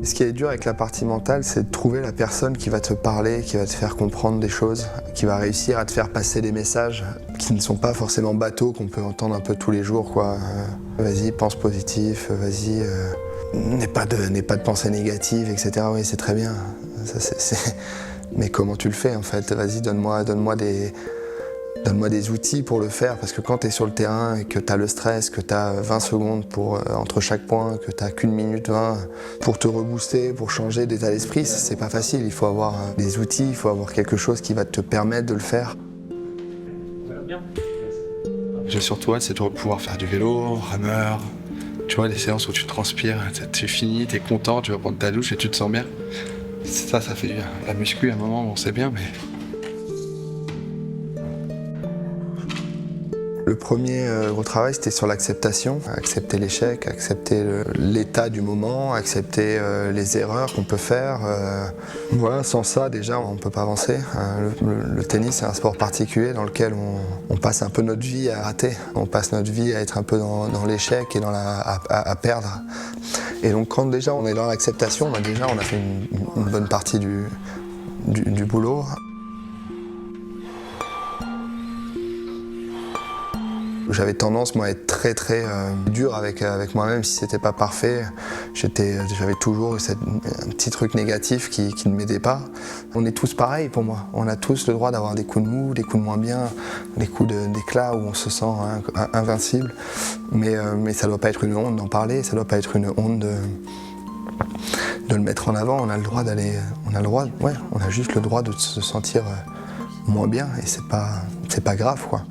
Ce qui est dur avec la partie mentale, c'est de trouver la personne qui va te parler, qui va te faire comprendre des choses, qui va réussir à te faire passer des messages qui ne sont pas forcément bateaux, qu'on peut entendre un peu tous les jours, quoi. Vas-y, pense positif, vas-y, n'aie pas de pensée négative, etc. Oui, c'est très bien. Ça, mais comment tu le fais, en fait? Vas-y, donne-moi des outils pour le faire, parce que quand tu es sur le terrain et que tu as le stress, que tu as 20 secondes entre chaque point, que tu n'as qu'une minute 20 pour te rebooster, pour changer d'état d'esprit, c'est pas facile. Il faut avoir des outils, il faut avoir quelque chose qui va te permettre de le faire. J'ai surtout hâte, c'est de pouvoir faire du vélo, rameur. Tu vois, les séances où tu transpires, tu finis, tu es content, tu vas prendre ta douche et tu te sens bien. Ça fait du bien. La muscu, à un moment, on sait bien, mais... Le premier gros travail, c'était sur l'acceptation. Accepter l'échec, accepter l'état du moment, accepter les erreurs qu'on peut faire. Voilà, sans ça, déjà, on ne peut pas avancer. Le tennis, c'est un sport particulier dans lequel on passe un peu notre vie à rater. On passe notre vie à être un peu dans l'échec et à perdre. Et donc, quand déjà on est dans l'acceptation, déjà, on a fait une bonne partie du boulot. J'avais tendance, moi, à être très dur avec moi-même si c'était pas parfait. J'avais toujours un petit truc négatif qui ne m'aidait pas. On est tous pareils pour moi. On a tous le droit d'avoir des coups de mou, des coups de moins bien, des coups d'éclat où on se sent invincible. Mais ça doit pas être une honte d'en parler, ça doit pas être une honte de le mettre en avant. On a le droit on a juste le droit de se sentir moins bien et c'est pas grave, quoi.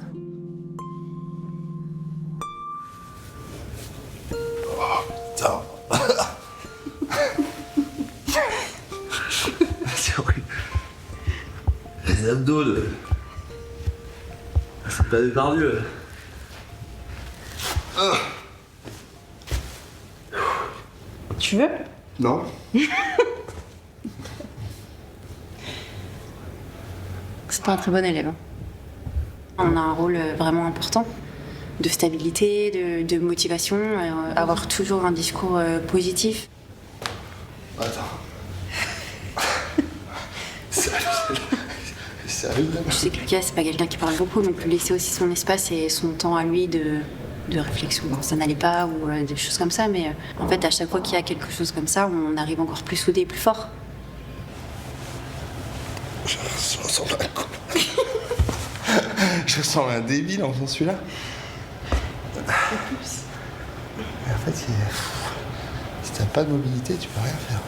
C'est horrible. Les abdos, c'est pas du cardio. Tu veux? Non. C'est pas un très bon élève. On a un rôle vraiment important de stabilité, de motivation, avoir toujours un discours positif. Attends. Sérieux? Je sais que Lucas, c'est pas quelqu'un qui parle beaucoup, donc lui laisser aussi son espace et son temps à lui de réflexion. Bon, ça n'allait pas ou des choses comme ça, mais en fait, à chaque fois qu'il y a quelque chose comme ça, on arrive encore plus soudés et plus fort. Je sens un débile en faisant celui-là. Mais en fait, si t'as pas de mobilité, tu peux rien faire.